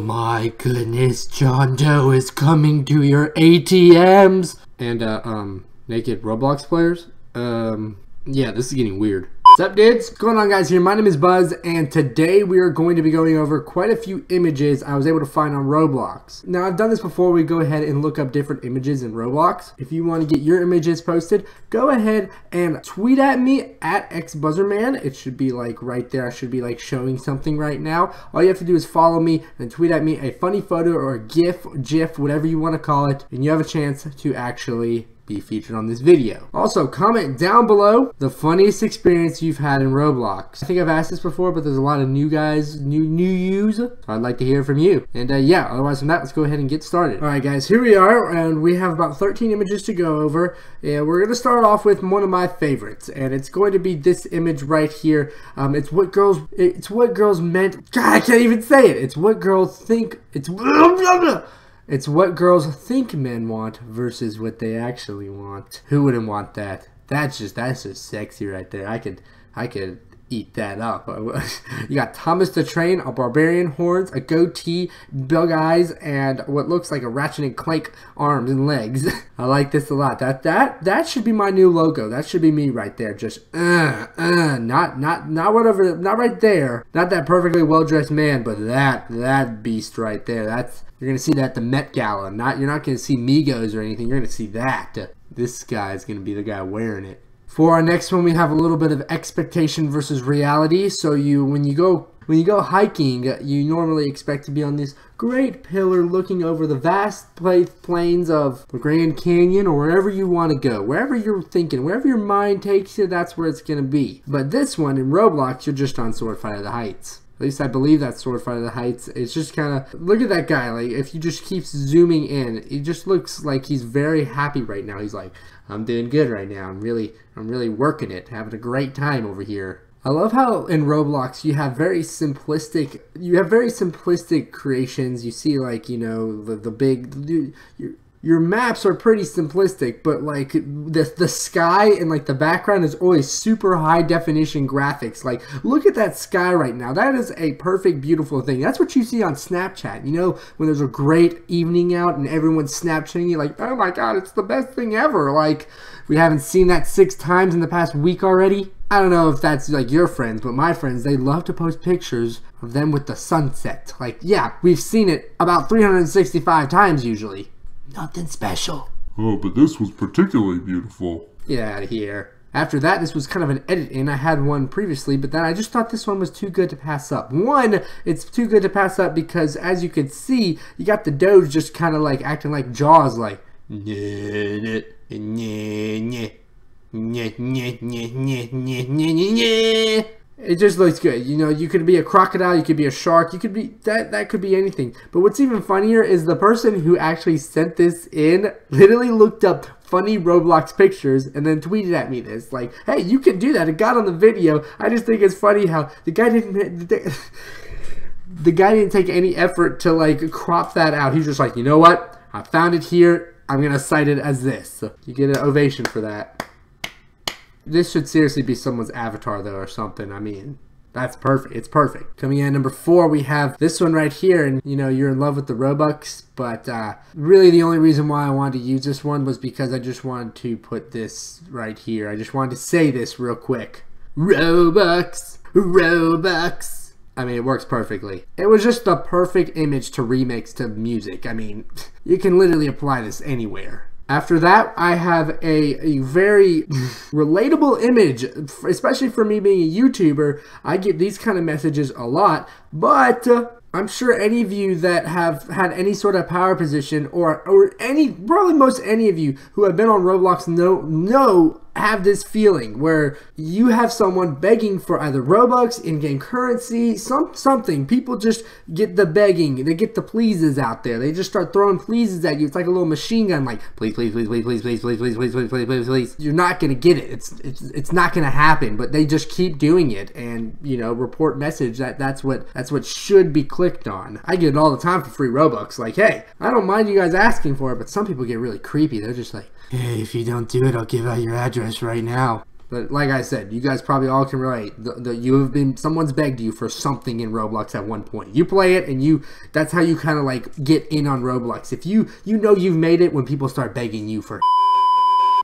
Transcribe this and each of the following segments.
my goodness, John Doe is coming to your ATMs. And, naked Roblox players? Yeah, this is getting weird. What's up, dudes? What's going on, guys? Here, my name is Buzz, and today we are going to be going over quite a few images I was able to find on Roblox. Now, I've done this before. We go ahead and look up different images in Roblox. If you want to get your images posted, go ahead and tweet at me at xbuzzerman. It should be like right there. I should be like showing something right now. All you have to do is follow me and tweet at me a funny photo or a GIF, whatever you want to call it, and you have a chance to actually be featured on this video. Also, comment down below the funniest experience you've had in Roblox. I think I've asked this before, but there's a lot of new guys, new yous. I'd like to hear from you. And yeah, otherwise than that, let's go ahead and get started. Alright guys, here we are, and we have about 13 images to go over. And we're gonna start off with one of my favorites, and it's going to be this image right here. It's what girls meant. God, I can't even say it. It's what girls think. It's what girls think men want versus what they actually want. Who wouldn't want that? That's just sexy right there. I could eat that up. You got Thomas the Train, a barbarian horns, a goatee, bug eyes, and what looks like a Ratchet and Clank arms and legs. I like this a lot. That should be my new logo. That should be me right there. Just not whatever, not right there. Not that perfectly well dressed man, but that beast right there. You're gonna see that at the Met Gala. You're not gonna see Migos or anything. You're gonna see that. This guy is gonna be the guy wearing it. For our next one, we have a little bit of expectation versus reality. So when you go hiking, you normally expect to be on this great pillar looking over the vast plains of the Grand Canyon, or wherever you want to go, wherever you're thinking, wherever your mind takes you, that's where it's gonna be. But this one in Roblox, you're just on Swordfight of the Heights. At least I believe that's Swordfight of the Heights. It's just kind of, look at that guy. Like, if you just keep zooming in, he just looks like he's very happy right now. He's like, I'm doing good right now. I'm really working it, having a great time over here. I love how in Roblox you have very simplistic creations. You see, like, you know, the big, your maps are pretty simplistic, but like the sky and like the background is always super high definition graphics. Like, look at that sky right now. That is a perfect, beautiful thing. That's what you see on Snapchat. You know, when there's a great evening out and everyone's Snapchatting you, like, oh my god, it's the best thing ever. Like, we haven't seen that 6 times in the past week already. I don't know if that's like your friends, but my friends, they love to post pictures of them with the sunset. Like, yeah, we've seen it about 365 times usually. Nothing special. Oh, but this was particularly beautiful. Get out of here. After that, this was kind of an edit in. I had one previously, but then I just thought this one was too good to pass up. One, it's too good to pass up because, as you can see, you got the Doge just kind of like acting like Jaws, like it just looks good. You know, you could be a crocodile, you could be a shark, you could be that could be anything. But what's even funnier is the person who actually sent this in literally looked up funny Roblox pictures and then tweeted at me this, like, hey, you can do that. It got on the video. I just think it's funny how the guy didn't take any effort to like crop that out. He's just like, you know what? I found it here. I'm gonna cite it as this. So you get an ovation for that. This should seriously be someone's avatar though, or something. I mean, that's perfect. It's perfect. Coming in at number 4, we have this one right here. And you know, you're in love with the Robux, but really the only reason why I wanted to use this one was because I just wanted to put this right here. I just wanted to say this real quick. Robux, Robux. I mean, it works perfectly. It was just the perfect image to remix to music. I mean, you can literally apply this anywhere. After that, I have a very relatable image, especially for me being a YouTuber. I get these kind of messages a lot, but I'm sure any of you that have had any sort of power position, or probably most any of you who have been on Roblox have this feeling where you have someone begging for either Robux, in-game currency, something. People just get the begging, they get the pleases out there. They just start throwing pleases at you. It's like a little machine gun, like please, please, please, please, please, please, please, please, please, please, please, please, please. You're not gonna get it. It's not gonna happen. But they just keep doing it, and you know, report message that's what should be clicked on. I get it all the time for free Robux. Like, hey, I don't mind you guys asking for it, but some people get really creepy. They're just like, hey, if you don't do it, I'll give out your address right now. But like I said, you guys probably all can relate. Someone's begged you for something in Roblox at one point. You play it, and that's how you kind of like get in on Roblox. If you know you've made it when people start begging you for.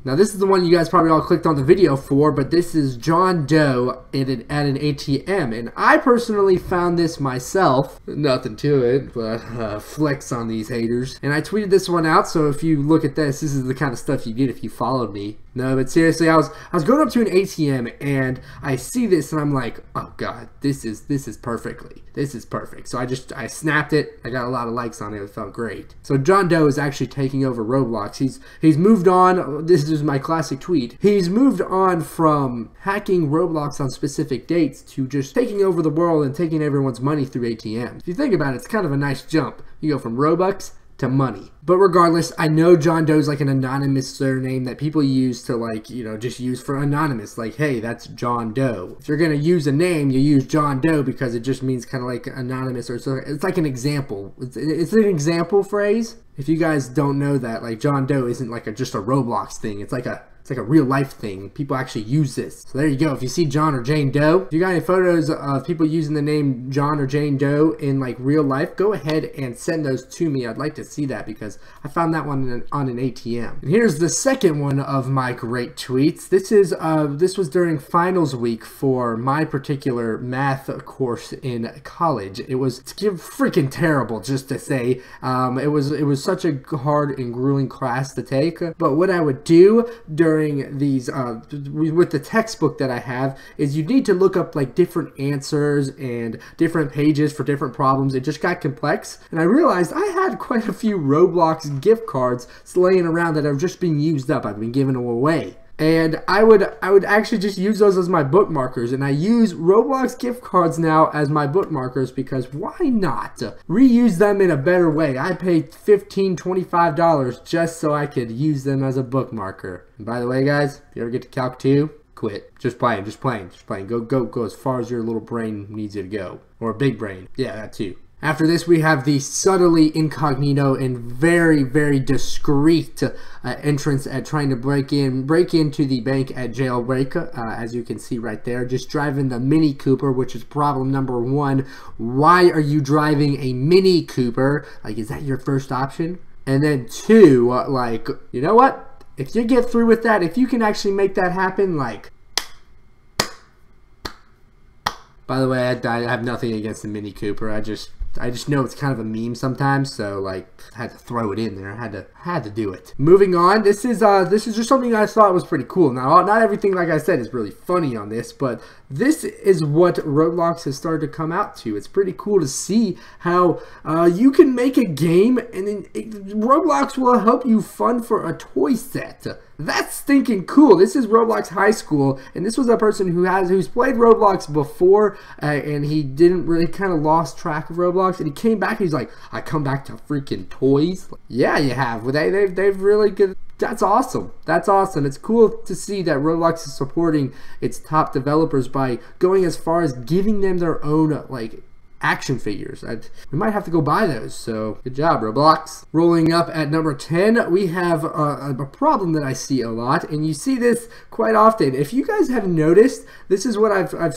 Now this is the one you guys probably all clicked on the video for, but this is John Doe at an ATM, and I personally found this myself. Nothing to it, but flex on these haters. And I tweeted this one out, so if you look at this is the kind of stuff you get if you followed me. No, but seriously, I was going up to an ATM and I see this and I'm like, oh god, this is perfect. So I snapped it. I got a lot of likes on it. It felt great. So John Doe is actually taking over Roblox. He's moved on. This is my classic tweet. He's moved on from hacking Roblox on specific dates to just taking over the world and taking everyone's money through ATMs. If you think about it, it's kind of a nice jump. You go from Robux to money. But regardless, I know John Doe's like an anonymous surname that people use to like, you know, just use for anonymous. Like, hey, that's John Doe. If you're going to use a name, you use John Doe because it just means kind of like anonymous, or so. It's like an example. It's an example phrase. If you guys don't know that, like John Doe isn't like just a Roblox thing. It's like a real life thing. People actually use this. So there you go. If you see John or Jane Doe, if you got any photos of people using the name John or Jane Doe in like real life, go ahead and send those to me. I'd like to see that because I found that one on an ATM. And here's the second one of my great tweets. This was during finals week for my particular math course in college. It was freaking terrible, just to say. It was such a hard and grueling class to take. But what I would do during these with the textbook that I have is you need to look up like different answers and different pages for different problems. It just got complex, and I realized I had quite a few Roblox gift cards laying around that have just been used up. I've been giving them away. And I would actually just use those as my bookmarkers, and I use Roblox gift cards now as my bookmarkers because why not? Reuse them in a better way. I paid $15, $25 just so I could use them as a bookmarker. And by the way, guys, if you ever get to Calc 2, quit. Just playing. Go as far as your little brain needs you to go. Or big brain. Yeah, that too. After this, we have the subtly incognito and very, very discreet entrance at trying to break into the bank at Jailbreak, as you can see right there. Just driving the Mini Cooper, which is problem number one. Why are you driving a Mini Cooper? Like, is that your first option? And then two, like, you know what? If you get through with that, if you can actually make that happen, like... By the way, I have nothing against the Mini Cooper. I just know it's kind of a meme sometimes, so like I had to throw it in there. I had to do it. Moving on, this is just something I thought was pretty cool. Now, not everything, like I said, is really funny on this, but this is what Roblox has started to come out to. It's pretty cool to see how you can make a game and then Roblox will help you fund for a toy set. That's stinking cool. This is Roblox High School, and this was a person who's played Roblox before, and he didn't really kind of lost track of Roblox, and he came back. He's like, I come back to freaking toys. Yeah, you have. They've really good. That's awesome. That's awesome. It's cool to see that Roblox is supporting its top developers by going as far as giving them their own like action figures. We might have to go buy those, so good job, Roblox. Rolling up at number 10, we have a problem that I see a lot, and you see this quite often. If you guys have noticed, this is what I've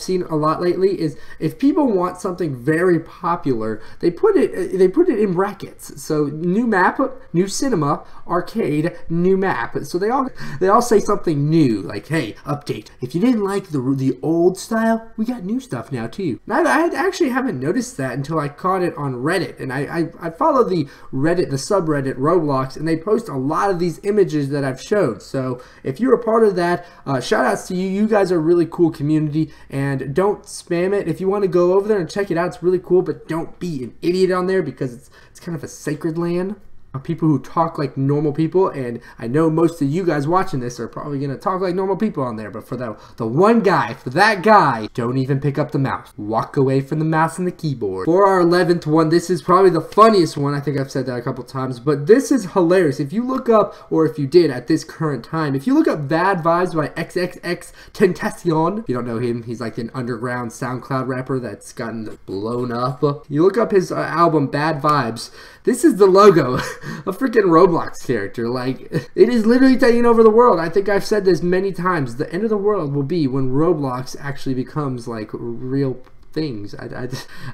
seen a lot lately, is if people want something very popular, they put it in brackets. So new map, new cinema, arcade, new map. So they all say something new, like, hey, update. If you didn't like the old style, we got new stuff now too. Now, I actually haven't noticed that until I caught it on Reddit, and I follow the subreddit Roblox, and they post a lot of these images that I've showed. So if you're a part of that, shout outs to you. You guys are a really cool community, and don't spam it. If you want to go over there and check it out, it's really cool, but don't be an idiot on there because it's kind of a sacred land of people who talk like normal people, and I know most of you guys watching this are probably gonna talk like normal people on there, but for that guy, don't even pick up the mouse. Walk away from the mouse and the keyboard. For our 11th one, this is probably the funniest one. I think I've said that a couple times, but this is hilarious. If you look up, or if you did at this current time, if you look up Bad Vibes by XXXTentacion, if you don't know him, he's like an underground SoundCloud rapper that's gotten blown up. You look up his album Bad Vibes. This is the logo. a freaking Roblox character. Like, it is literally taking over the world. I think I've said this many times. The end of the world will be when Roblox actually becomes like real things.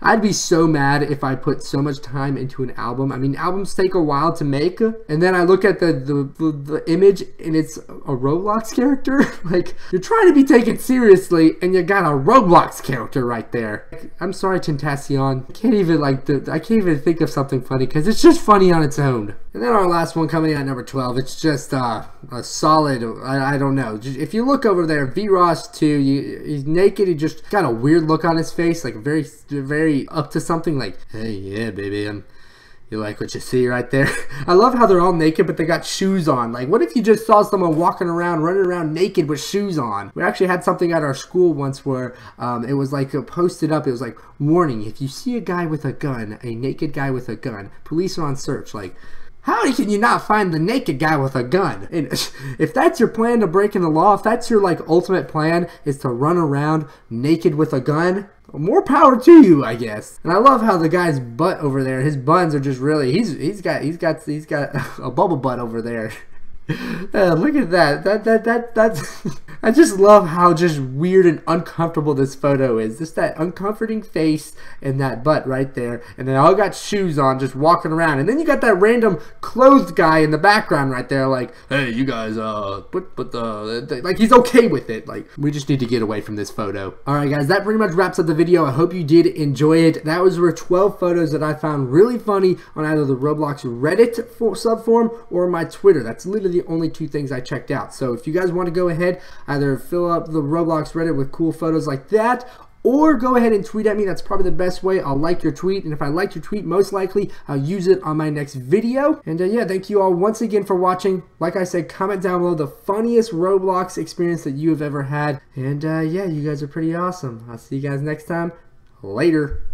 I'd be so mad if I put so much time into an album. I mean, albums take a while to make, and then I look at the image and it's a Roblox character. Like, you're trying to be taken seriously and you got a Roblox character right there. I'm sorry, Tentacion. I can't even think of something funny because it's just funny on its own. And then our last one coming in at number 12, it's just a solid, I don't know. If you look over there, V-Ross 2, he's naked, he just got a weird look on his face, like very, very up to something, like, hey, yeah, baby, you like what you see right there? I love how they're all naked, but they got shoes on. Like, what if you just saw someone walking around, running around naked with shoes on? We actually had something at our school once where it was like posted up. It was like, warning, if you see a guy with a gun, a naked guy with a gun, police are on search. Like, how can you not find the naked guy with a gun? And if that's your plan to break in the law, if that's your like ultimate plan is to run around naked with a gun, more power to you, I guess. And I love how the guy's butt over there, his buns are just really, he's got a bubble butt over there. Look at that. That's I just love how just weird and uncomfortable this photo is. Just that uncomforting face and that butt right there. And they all got shoes on just walking around. And then you got that random clothed guy in the background right there like, hey, you guys, like he's okay with it. Like, we just need to get away from this photo. Alright guys, that pretty much wraps up the video. I hope you did enjoy it. That were 12 photos that I found really funny on either the Roblox Reddit subforum or my Twitter. That's literally the only 2 things I checked out. So if you guys want to go ahead, either fill up the Roblox Reddit with cool photos like that, or go ahead and tweet at me. That's probably the best way. I'll like your tweet, and if I like your tweet, most likely I'll use it on my next video. And yeah, thank you all once again for watching. Like I said, comment down below the funniest Roblox experience that you have ever had. And yeah, you guys are pretty awesome. I'll see you guys next time. Later.